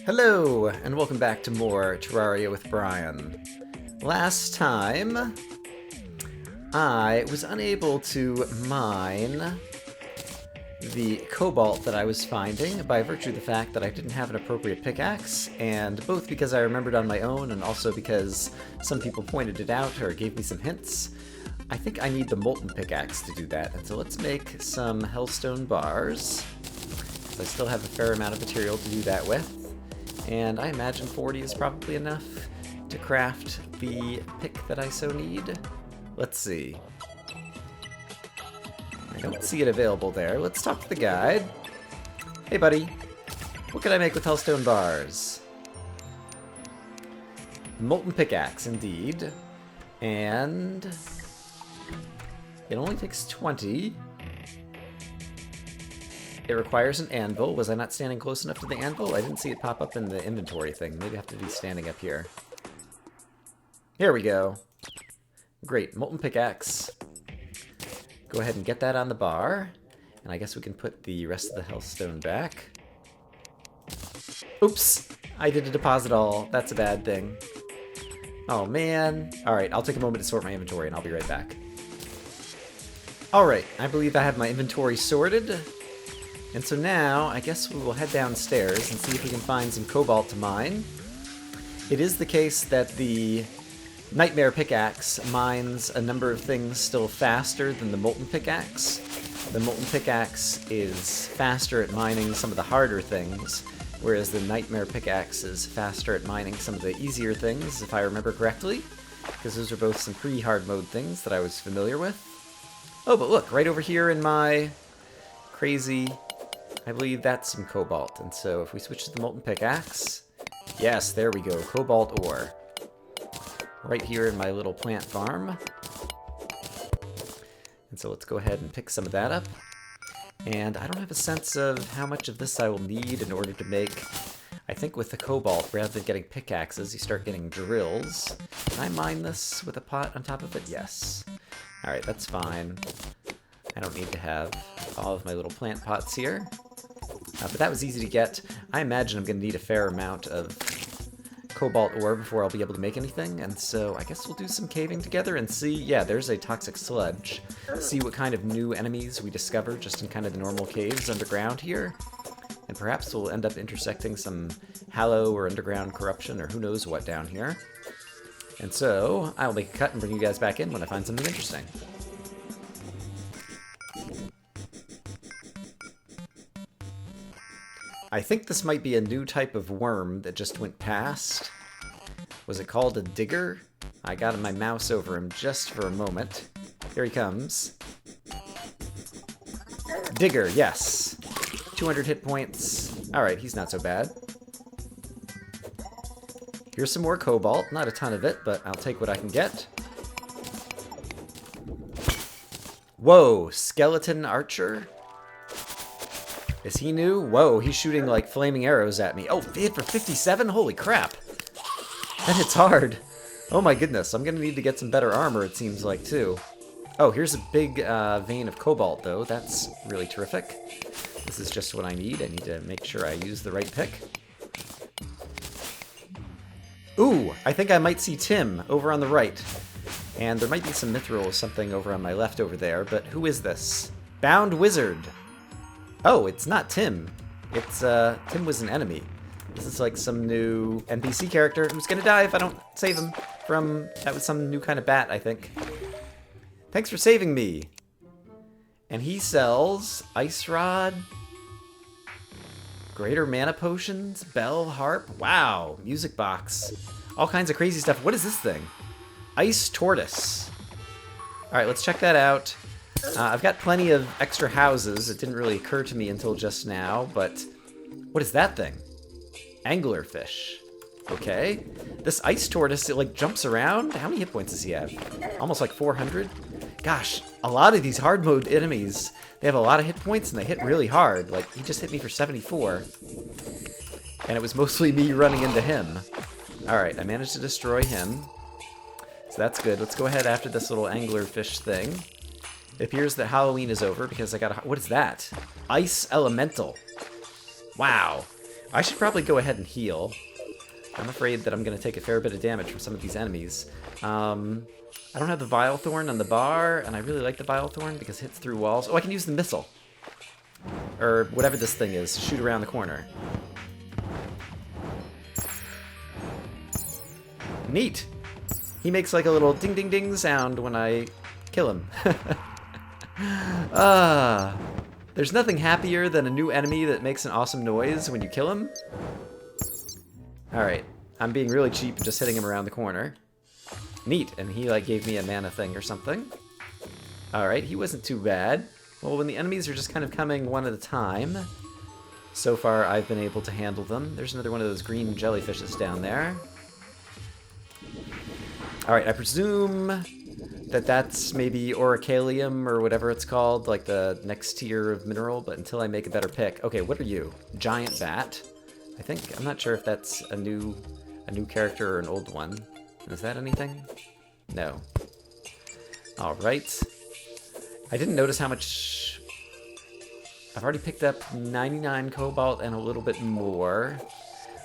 Hello, and welcome back to more Terraria with Brian. Last time, I was unable to mine the cobalt that I was finding by virtue of the fact that I didn't have an appropriate pickaxe, and both because I remembered on my own and also because some people pointed it out or gave me some hints. I think I need the molten pickaxe to do that, and so let's make some hellstone bars. I still have a fair amount of material to do that with. And I imagine 40 is probably enough to craft the pick that I so need. Let's see. I don't see it available there. Let's talk to the guide. Hey buddy, what can I make with hellstone bars? Molten pickaxe, indeed. And it only takes 20. It requires an anvil. Was I not standing close enough to the anvil? I didn't see it pop up in the inventory thing. Maybe I have to be standing up here. Here we go. Great, molten pickaxe. Go ahead and get that on the bar. And I guess we can put the rest of the hellstone back. Oops! I did a deposit all. That's a bad thing. Oh man. Alright, I'll take a moment to sort my inventory and I'll be right back. Alright, I believe I have my inventory sorted. And so now, I guess we will head downstairs and see if we can find some cobalt to mine. It is the case that the Nightmare pickaxe mines a number of things still faster than the molten pickaxe. The molten pickaxe is faster at mining some of the harder things, whereas the Nightmare pickaxe is faster at mining some of the easier things, if I remember correctly, because those are both some pretty hard mode things that I was familiar with. Oh, but look, right over here in my crazy... I believe that's some cobalt, and so if we switch to the molten pickaxe, yes, there we go, cobalt ore. Right here in my little plant farm. And so let's go ahead and pick some of that up. And I don't have a sense of how much of this I will need in order to make, I think with the cobalt, rather than getting pickaxes, you start getting drills. Can I mine this with a pot on top of it? Yes. Alright, that's fine. I don't need to have all of my little plant pots here. But that was easy to get. I imagine I'm going to need a fair amount of cobalt ore before I'll be able to make anything, and so I guess we'll do some caving together and see. Yeah, there's a toxic sludge. See what kind of new enemies we discover just in kind of the normal caves underground here. And perhaps we'll end up intersecting some hallow or underground corruption or who knows what down here. And so I'll make a cut and bring you guys back in when I find something interesting. I think this might be a new type of worm that just went past. Was it called a digger? I got my mouse over him just for a moment. Here he comes. Digger, yes. 200 hit points. Alright, he's not so bad. Here's some more cobalt. Not a ton of it, but I'll take what I can get. Whoa, skeleton archer? Is he new? Whoa, he's shooting like flaming arrows at me. Oh, he hit for 57? Holy crap. That hits hard. Oh my goodness, I'm gonna need to get some better armor, it seems like, too. Oh, here's a big vein of cobalt, though. That's really terrific. This is just what I need. I need to make sure I use the right pick. Ooh, I think I might see Tim over on the right. And there might be some mithril or something over on my left over there, but who is this? Bound Wizard. Oh, it's not Tim. It's, Tim was an enemy. This is like some new NPC character who's gonna die if I don't save him from... That was some new kind of bat, I think. Thanks for saving me. And he sells ice rod, greater mana potions, bell, harp. Wow, music box. All kinds of crazy stuff. What is this thing? Ice tortoise. Alright, let's check that out. I've got plenty of extra houses. It didn't really occur to me until just now, but what is that thing? Anglerfish. Okay. This ice tortoise, it like jumps around. How many hit points does he have? Almost like 400? Gosh, a lot of these hard mode enemies, they have a lot of hit points and they hit really hard. Like, he just hit me for 74. And it was mostly me running into him. Alright, I managed to destroy him. So that's good. Let's go ahead after this little anglerfish thing. It appears that Halloween is over because I got a... What is that? Ice Elemental. Wow. I should probably go ahead and heal. I'm afraid that I'm going to take a fair bit of damage from some of these enemies. I don't have the Vile Thorn on the bar, and I really like the Vile Thorn because it hits through walls. Oh, I can use the missile. Or whatever this thing is, to shoot around the corner. Neat! He makes like a little ding ding ding sound when I kill him. There's nothing happier than a new enemy that makes an awesome noise when you kill him. Alright, I'm being really cheap and just hitting him around the corner. Neat, and he like gave me a mana thing or something. Alright, he wasn't too bad. Well, when the enemies are just kind of coming one at a time, so far I've been able to handle them. There's another one of those green jellyfishes down there. Alright, I presume that that's maybe orichalcum or whatever it's called, like the next tier of mineral, but until I make a better pick. Okay, what are you? Giant bat. I think, I'm not sure if that's a new character or an old one. Is that anything? No. Alright. I didn't notice how much... I've already picked up 99 cobalt and a little bit more.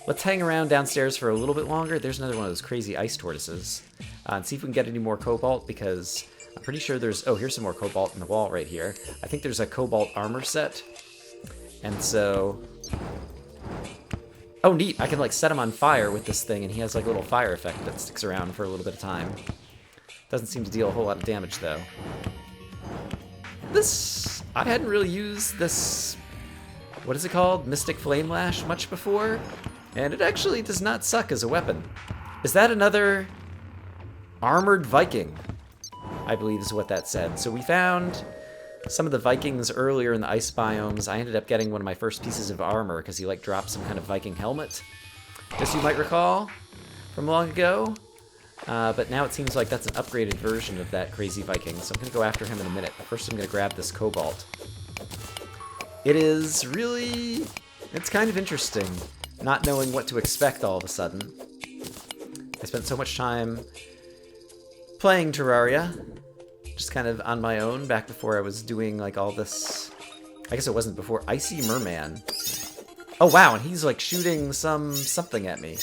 Let's hang around downstairs for a little bit longer. There's another one of those crazy ice tortoises. And see if we can get any more cobalt, because I'm pretty sure there's... Oh, here's some more cobalt in the wall right here. I think there's a cobalt armor set. And so... Oh, neat! I can, like, set him on fire with this thing, and he has, like, a little fire effect that sticks around for a little bit of time. Doesn't seem to deal a whole lot of damage, though. This... I hadn't really used this... What is it called? Mystic Flame Lash much before, and it actually does not suck as a weapon. Is that another... Armored Viking? I believe is what that said. So we found some of the Vikings earlier in the ice biomes. I ended up getting one of my first pieces of armor because he like dropped some kind of Viking helmet, as you might recall from long ago. But now it seems like that's an upgraded version of that crazy Viking, so I'm going to go after him in a minute. But first I'm going to grab this cobalt. It is really... It's kind of interesting, not knowing what to expect all of a sudden. I spent so much time playing Terraria, just kind of on my own, back before I was doing like all this... I guess it wasn't before. Icy Merman. Oh wow, and he's like shooting something at me.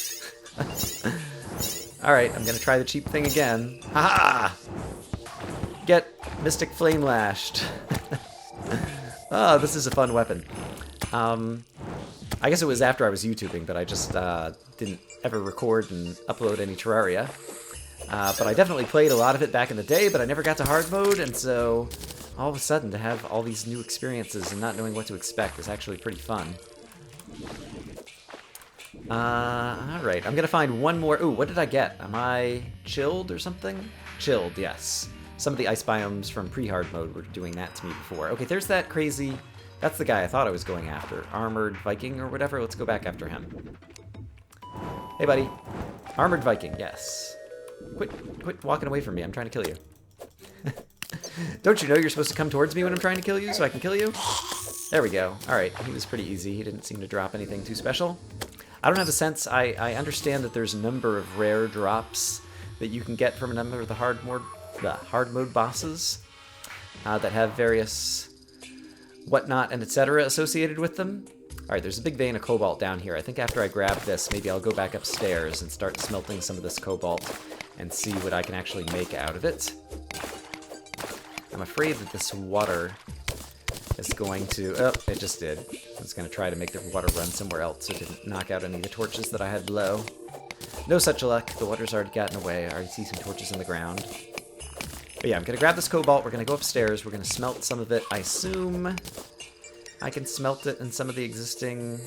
Alright, I'm gonna try the cheap thing again. Haha! Get Mystic Flame Lashed. Oh, this is a fun weapon. I guess it was after I was YouTubing, but I just didn't ever record and upload any Terraria. But I definitely played a lot of it back in the day, but I never got to hard mode, and so all of a sudden to have all these new experiences and not knowing what to expect is actually pretty fun. Alright, I'm gonna find one more. Ooh, what did I get? Am I chilled or something? Chilled, yes. Some of the ice biomes from pre-hard mode were doing that to me before. Okay, there's that crazy... That's the guy I thought I was going after. Armored Viking or whatever. Let's go back after him. Hey, buddy. Armored Viking, yes. Quit walking away from me. I'm trying to kill you. Don't you know you're supposed to come towards me when I'm trying to kill you so I can kill you? There we go. Alright, he was pretty easy. He didn't seem to drop anything too special. I don't have a sense. I understand that there's a number of rare drops that you can get from a number of the hard mode bosses that have various whatnot and etc. associated with them. Alright, there's a big vein of cobalt down here. I think after I grab this, maybe I'll go back upstairs and start smelting some of this cobalt and see what I can actually make out of it. I'm afraid that this water is going to... Oh, it just did. I was going to try to make the water run somewhere else so it didn't knock out any of the torches that I had below. No such luck. The water's already gotten away. I already see some torches in the ground. But yeah, I'm going to grab this cobalt. We're going to go upstairs. We're going to smelt some of it. I assume I can smelt it in some of the existing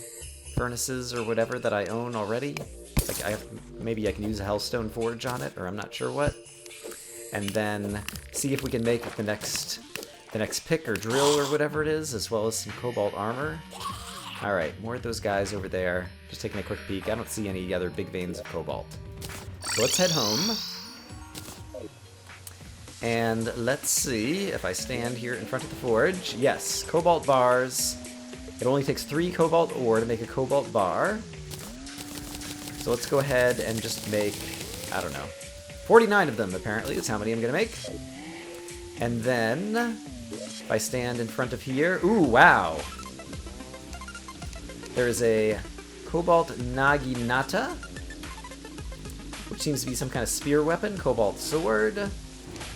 furnaces or whatever that I own already. Like maybe I can use a Hellstone Forge on it, or I'm not sure what. And then see if we can make the next pick or drill or whatever it is, as well as some cobalt armor. Alright, more of those guys over there. Just taking a quick peek. I don't see any other big veins of cobalt. So let's head home. And let's see if I stand here in front of the forge. Yes, cobalt bars. It only takes 3 cobalt ore to make a cobalt bar. So let's go ahead and just make, I don't know, 49 of them apparently is how many I'm going to make. And then, if I stand in front of here, ooh, wow. There is a Cobalt Naginata, which seems to be some kind of spear weapon. Cobalt Sword.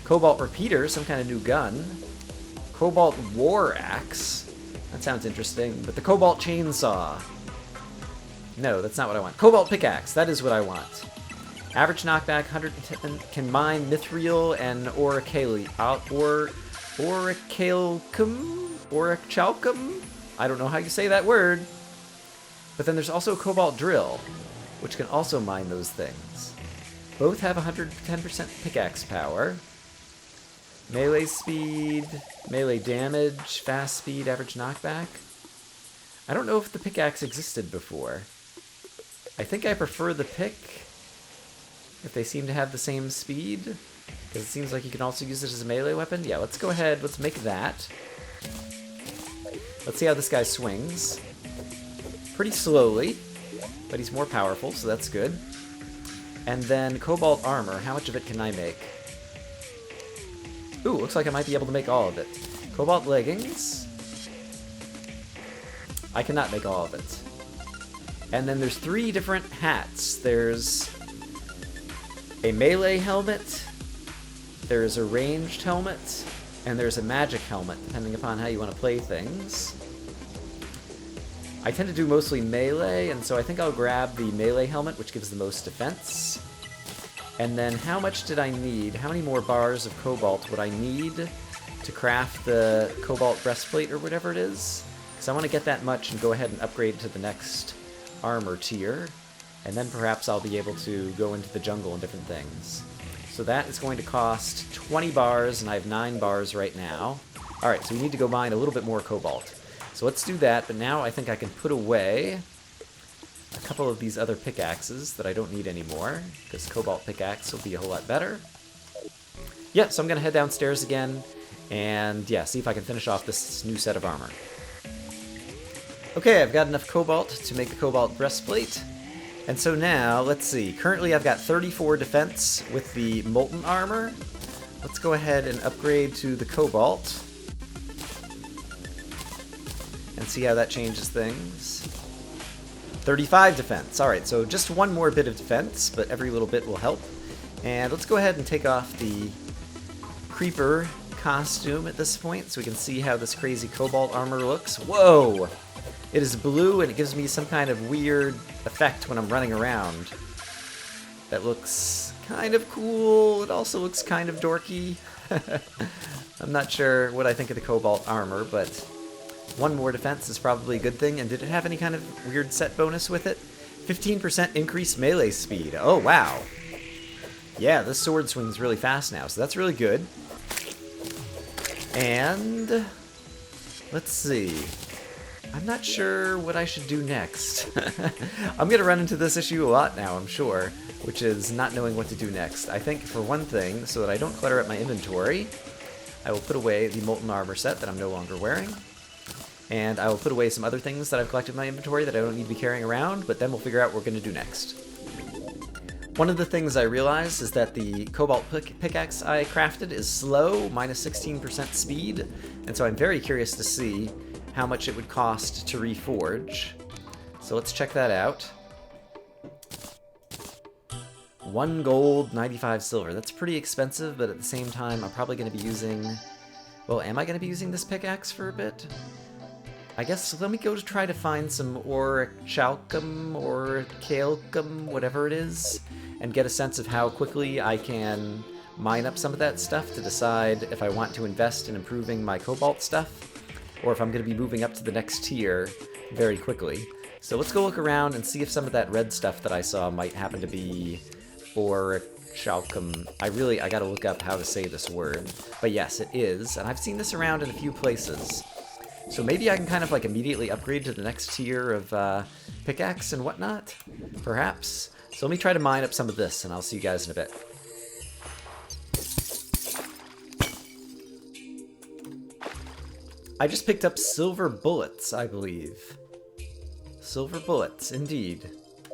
Cobalt Repeater, some kind of new gun. Cobalt War Axe. That sounds interesting. But the Cobalt Chainsaw. No, that's not what I want. Cobalt Pickaxe, that is what I want. Average knockback, 110, can mine mithril and orichalcum? I don't know how you say that word. But then there's also Cobalt Drill, which can also mine those things. Both have 110% pickaxe power. Melee speed, melee damage, fast speed, average knockback. I don't know if the pickaxe existed before. I think I prefer the pick, if they seem to have the same speed, because it seems like you can also use it as a melee weapon. Yeah, let's go ahead, let's make that. Let's see how this guy swings. Pretty slowly, but he's more powerful, so that's good. And then Cobalt Armor, how much of it can I make? Ooh, looks like I might be able to make all of it. Cobalt Leggings. I cannot make all of it. And then there's 3 different hats. There's a melee helmet, there's a ranged helmet, and there's a magic helmet, depending upon how you want to play things. I tend to do mostly melee, and so I think I'll grab the melee helmet, which gives the most defense. And then how much did I need? How many more bars of cobalt would I need to craft the cobalt breastplate or whatever it is? Because I want to get that much and go ahead and upgrade to the next armor tier. And then perhaps I'll be able to go into the jungle and different things. So that is going to cost 20 bars, and I have 9 bars right now. Alright, so we need to go mine a little bit more cobalt. So let's do that, but now I think I can put away a couple of these other pickaxes that I don't need anymore, because cobalt pickaxe will be a whole lot better. Yeah, so I'm going to head downstairs again, and yeah, see if I can finish off this new set of armor. Okay, I've got enough cobalt to make a cobalt breastplate. And so now, let's see, currently I've got 34 defense with the molten armor. Let's go ahead and upgrade to the cobalt. And see how that changes things. 35 defense. Alright, so just one more bit of defense, but every little bit will help. And let's go ahead and take off the creeper costume at this point so we can see how this crazy cobalt armor looks. Whoa! It is blue and it gives me some kind of weird effect when I'm running around. That looks kind of cool. It also looks kind of dorky. I'm not sure what I think of the cobalt armor, but one more defense is probably a good thing. And did it have any kind of weird set bonus with it? 15% increased melee speed. Oh, wow. Yeah, this sword swings really fast now, so that's really good. And let's see. I'm not sure what I should do next. I'm going to run into this issue a lot now, I'm sure, which is not knowing what to do next. I think, for one thing, so that I don't clutter up my inventory, I will put away the molten armor set that I'm no longer wearing. And I will put away some other things that I've collected in my inventory that I don't need to be carrying around, but then we'll figure out what we're going to do next. One of the things I realized is that the cobalt pickaxe I crafted is slow, minus 16% speed, and so I'm very curious to see how much it would cost to reforge. So let's check that out. 1 gold, 95 silver. That's pretty expensive, but at the same time, I'm probably going to be using... Well, am I going to be using this pickaxe for a bit? I guess let me go to try to find some orichalcum, whatever it is, and get a sense of how quickly I can mine up some of that stuff to decide if I want to invest in improving my cobalt stuff, or if I'm going to be moving up to the next tier very quickly. So let's go look around and see if some of that red stuff that I saw might happen to be orichalcum. I gotta look up how to say this word. But yes, it is, and I've seen this around in a few places. So maybe I can kind of like immediately upgrade to the next tier of pickaxe and whatnot, perhaps. So let me try to mine up some of this, and I'll see you guys in a bit. I just picked up silver bullets, I believe. Silver bullets, indeed.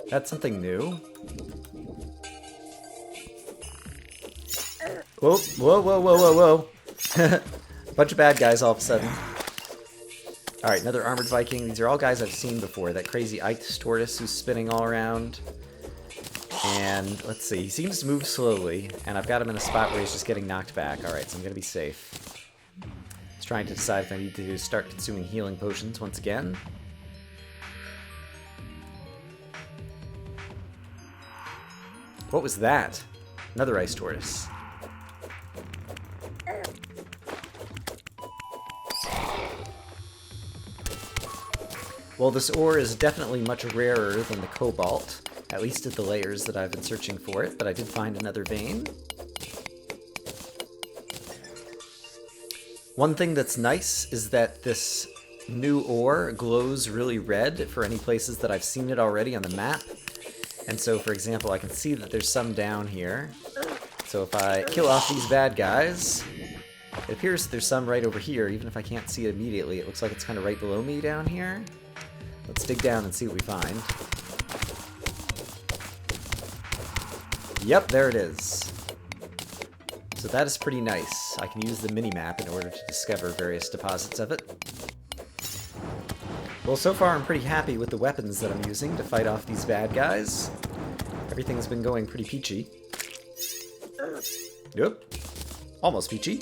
That's something new. Whoa, whoa, whoa, whoa, whoa, whoa. Bunch of bad guys all of a sudden. Alright, another armored Viking. These are all guys I've seen before. That crazy ice tortoise who's spinning all around. And let's see, he seems to move slowly, and I've got him in a spot where he's just getting knocked back. Alright, so I'm gonna be safe. Just trying to decide if I need to start consuming healing potions once again. What was that? Another ice tortoise. Well, this ore is definitely much rarer than the cobalt, at least at the layers that I've been searching for it, but I did find another vein. One thing that's nice is that this new ore glows really red for any places that I've seen it already on the map. And so, for example, I can see that there's some down here. So if I kill off these bad guys, it appears that there's some right over here, even if I can't see it immediately. It looks like it's kind of right below me down here. Let's dig down and see what we find. Yep, there it is. So that is pretty nice. I can use the mini-map in order to discover various deposits of it. Well, so far I'm pretty happy with the weapons that I'm using to fight off these bad guys. Everything's been going pretty peachy. Yep. Almost peachy.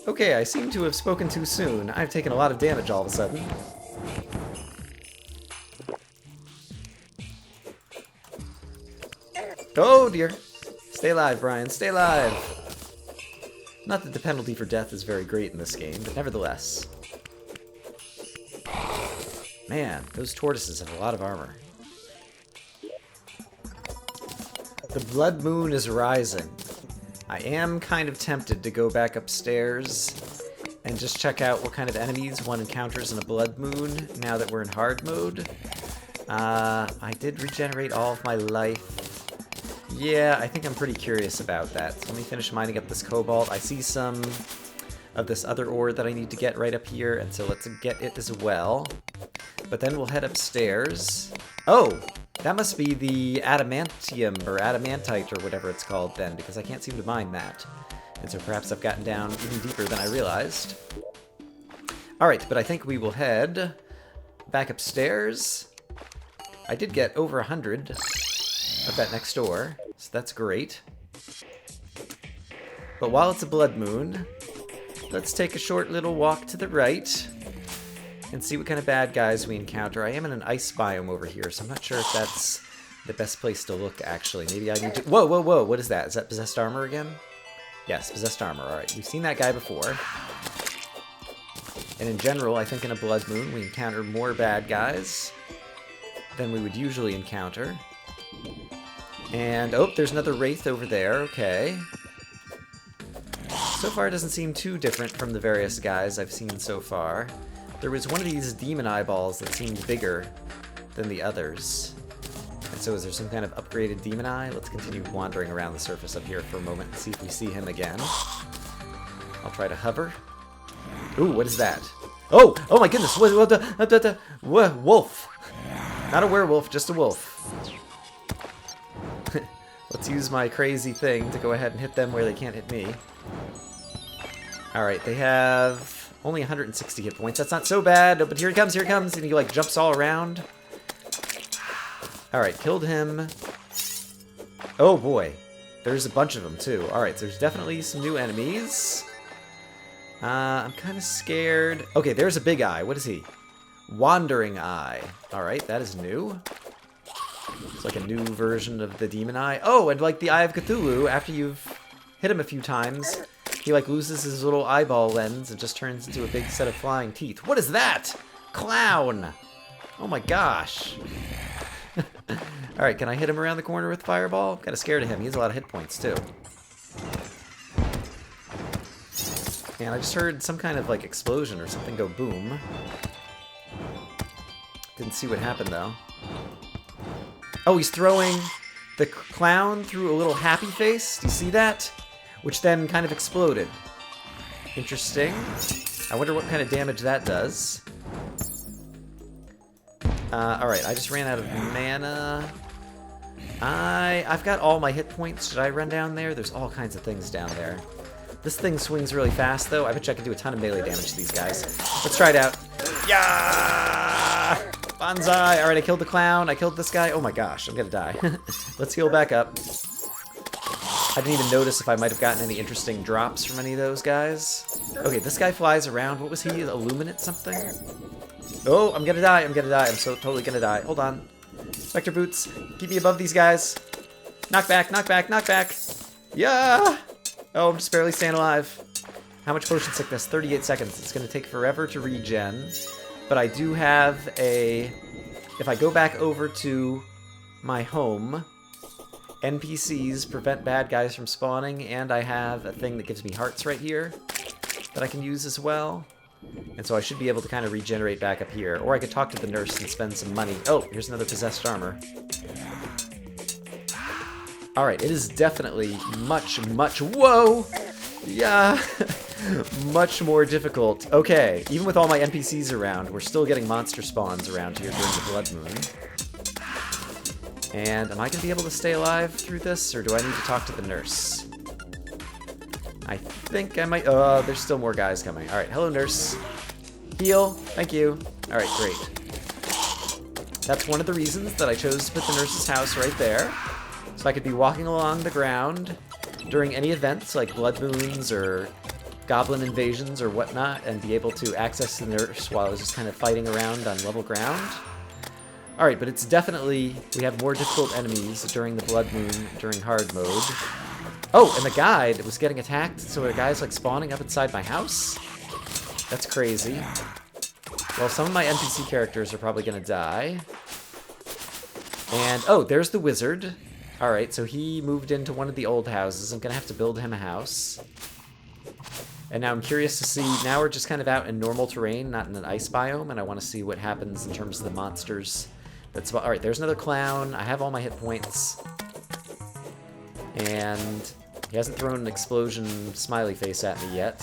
Okay, I seem to have spoken too soon. I've taken a lot of damage all of a sudden. Oh dear. Stay alive, Brian. Stay alive. Not that the penalty for death is very great in this game, but nevertheless. Man, those tortoises have a lot of armor. The blood moon is rising. I am kind of tempted to go back upstairs and just check out what kind of enemies one encounters in a blood moon now that we're in hard mode. I did regenerate all of my life. Yeah, I think I'm pretty curious about that. So let me finish mining up this cobalt. I see some of this other ore that I need to get right up here, and so let's get it as well. But then we'll head upstairs. Oh! That must be the adamantium, or adamantite, or whatever it's called then, because I can't seem to mine that. And so perhaps I've gotten down even deeper than I realized. Alright, but I think we will head back upstairs. I did get over 100 of that next door, so that's great. But while it's a blood moon, let's take a short little walk to the right and see what kind of bad guys we encounter. I am in an ice biome over here, so I'm not sure if that's the best place to look, actually. Maybe I need to... Whoa, whoa, whoa, what is that? Is that possessed armor again? Yes, possessed armor, alright. We've seen that guy before. And in general, I think in a blood moon, we encounter more bad guys than we would usually encounter. And, oh, there's another wraith over there, okay. So far, it doesn't seem too different from the various guys I've seen so far. There was one of these demon eyeballs that seemed bigger than the others. And so is there some kind of upgraded demon eye? Let's continue wandering around the surface up here for a moment and see if we see him again. I'll try to hover. Ooh, what is that? Oh! Oh my goodness! Wolf! Not a werewolf, just a wolf. Let's use my crazy thing to go ahead and hit them where they can't hit me. Alright, they have only 160 hit points. That's not so bad, but here he comes, and he like jumps all around. Alright, killed him. Oh boy, there's a bunch of them too. Alright, so there's definitely some new enemies. I'm kind of scared. Okay, there's a big eye. What is he? Wandering eye. Alright, that is new. It's like a new version of the demon eye. Oh, and like the Eye of Cthulhu, after you've hit him a few times, he like loses his little eyeball lens and just turns into a big set of flying teeth. What is that? Clown! Oh my gosh. Alright, can I hit him around the corner with Fireball? I'm kind of scared of him. He has a lot of hit points too. And I just heard some kind of like explosion or something go boom. Didn't see what happened though. Oh, he's throwing the clown through a little happy face. Do you see that? Which then kind of exploded. Interesting. I wonder what kind of damage that does. Alright, I just ran out of mana. I've got all my hit points. Should I run down there? There's all kinds of things down there. This thing swings really fast, though. I bet you I can do a ton of melee damage to these guys. Let's try it out. Yeah! Bonsai! Alright, I killed the clown. I killed this guy. Oh my gosh, I'm gonna die. Let's heal back up. I didn't even notice if I might have gotten any interesting drops from any of those guys. Okay, this guy flies around. What was he? Illuminate something? Oh, I'm gonna die. I'm gonna die. I'm so totally gonna die. Hold on. Spectre boots. Keep me above these guys. Knock back, knock back, knock back. Yeah! Oh, I'm just barely staying alive. How much potion sickness? 38 seconds. It's gonna take forever to regen. But I do have a... If I go back over to my home, NPCs prevent bad guys from spawning, and I have a thing that gives me hearts right here that I can use as well. And so I should be able to kind of regenerate back up here. Or I could talk to the nurse and spend some money. Oh, here's another possessed armor. Alright, it is definitely much, whoa! Yeah! much more difficult. Okay, even with all my NPCs around, we're still getting monster spawns around here during the Blood Moon. And am I going to be able to stay alive through this, or do I need to talk to the nurse? I think I might... Oh, there's still more guys coming. Alright, hello nurse. Heal. Thank you. Alright, great. That's one of the reasons that I chose to put the nurse's house right there. So I could be walking along the ground during any events like blood moons or goblin invasions or whatnot and be able to access the nurse while I was just kind of fighting around on level ground. Alright, but it's definitely... We have more difficult enemies during the blood moon during hard mode. Oh, and the guide was getting attacked, so the guy's like spawning up inside my house? That's crazy. Well, some of my NPC characters are probably gonna die. And, oh, there's the wizard. Alright, so he moved into one of the old houses. I'm gonna have to build him a house. And now I'm curious to see, now we're just kind of out in normal terrain, not in an ice biome, and I want to see what happens in terms of the monsters. Alright, there's another clown. I have all my hit points. And he hasn't thrown an explosion smiley face at me yet.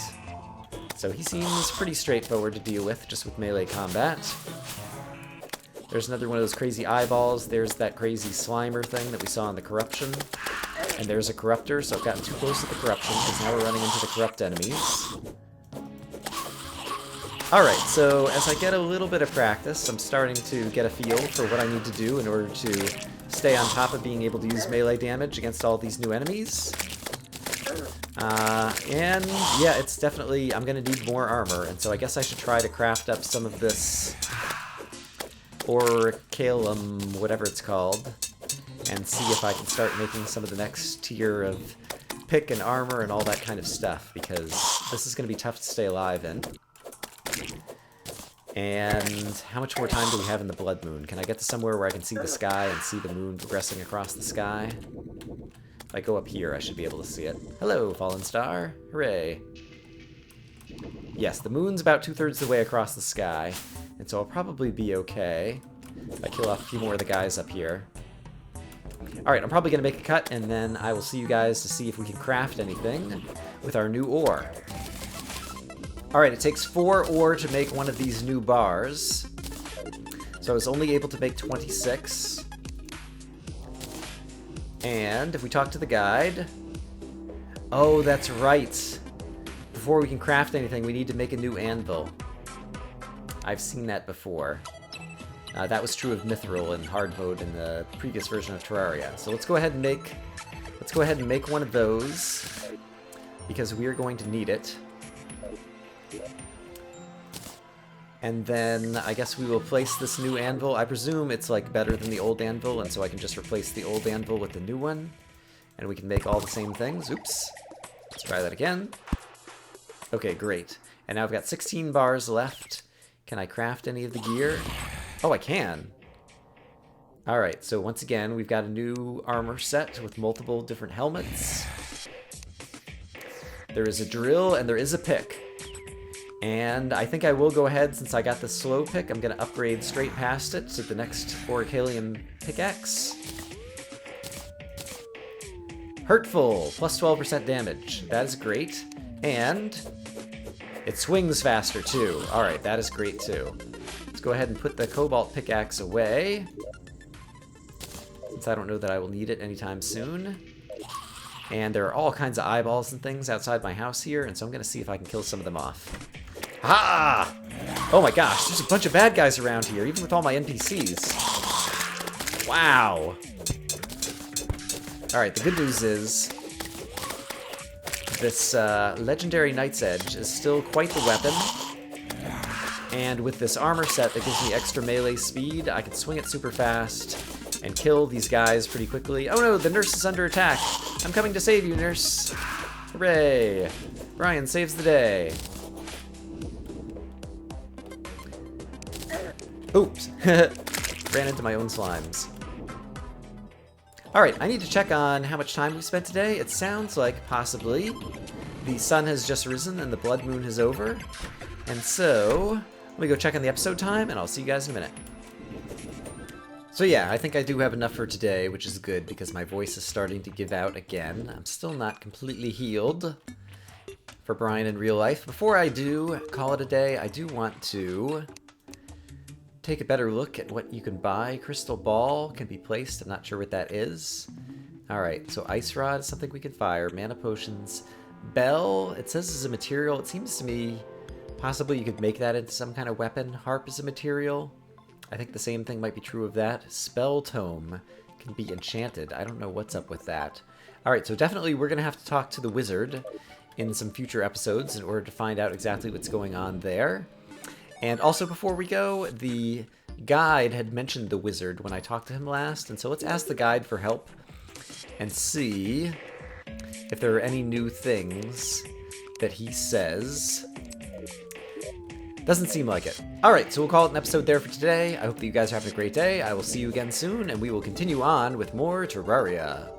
So he seems pretty straightforward to deal with, just with melee combat. There's another one of those crazy eyeballs. There's that crazy Slimer thing that we saw in the Corruption. And there's a Corruptor, so I've gotten too close to the Corruption, because now we're running into the Corrupt enemies. Alright, so as I get a little bit of practice, I'm starting to get a feel for what I need to do in order to stay on top of being able to use melee damage against all these new enemies. And yeah, it's definitely... I'm going to need more armor, and so I guess I should try to craft up some of this orichalcum, whatever it's called, and see if I can start making some of the next tier of pick and armor and all that kind of stuff, because this is going to be tough to stay alive in. And how much more time do we have in the Blood Moon? Can I get to somewhere where I can see the sky and see the moon progressing across the sky? If I go up here, I should be able to see it. Hello, Fallen Star. Hooray. Yes, the moon's about 2/3 the way across the sky, and so I'll probably be okay if I kill off a few more of the guys up here. Alright, I'm probably going to make a cut, and then I will see you guys to see if we can craft anything with our new ore. Alright, it takes 4 ore to make one of these new bars. So I was only able to make 26. And if we talk to the guide... Oh, that's right. Before we can craft anything, we need to make a new anvil. I've seen that before. That was true of Mithril in hard mode in the previous version of Terraria. So let's go ahead and make one of those, because we are going to need it. And then I guess we will place this new anvil. I presume it's like better than the old anvil, and so I can just replace the old anvil with the new one, and we can make all the same things. Oops. Let's try that again. Okay, great. And now I've got 16 bars left. Can I craft any of the gear? Oh, I can. Alright, so once again, we've got a new armor set with multiple different helmets. There is a drill and there is a pick. And I think I will go ahead, since I got the slow pick, I'm going to upgrade straight past it to the next orichalcum pickaxe. Hurtful, plus 12% damage. That is great. And it swings faster too. Alright, that is great too. Let's go ahead and put the cobalt pickaxe away, since I don't know that I will need it anytime soon. And there are all kinds of eyeballs and things outside my house here, and so I'm going to see if I can kill some of them off. Ha! Oh my gosh, there's a bunch of bad guys around here, even with all my NPCs. Wow. Alright, the good news is this legendary Knight's Edge is still quite the weapon. And with this armor set that gives me extra melee speed, I can swing it super fast and kill these guys pretty quickly. Oh no, the nurse is under attack. I'm coming to save you, nurse. Hooray. Brian saves the day. Oops. Ran into my own slimes. Alright, I need to check on how much time we spent today. It sounds like possibly the sun has just risen and the blood moon is over. And so, let me go check on the episode time and I'll see you guys in a minute. So yeah, I think I do have enough for today, which is good because my voice is starting to give out again. I'm still not completely healed for Brian in real life. Before I do call it a day, I do want to take a better look at what you can buy. Crystal ball can be placed. I'm not sure what that is. Alright, so ice rod is something we can fire. Mana potions. Bell, it says is a material. It seems to me possibly you could make that into some kind of weapon. Harp is a material. I think the same thing might be true of that. Spell tome can be enchanted. I don't know what's up with that. Alright, so definitely we're going to have to talk to the wizard in some future episodes in order to find out exactly what's going on there. And also before we go, the guide had mentioned the wizard when I talked to him last, and so let's ask the guide for help and see if there are any new things that he says. Doesn't seem like it. Alright, so we'll call it an episode there for today. I hope that you guys are having a great day. I will see you again soon, and we will continue on with more Terraria.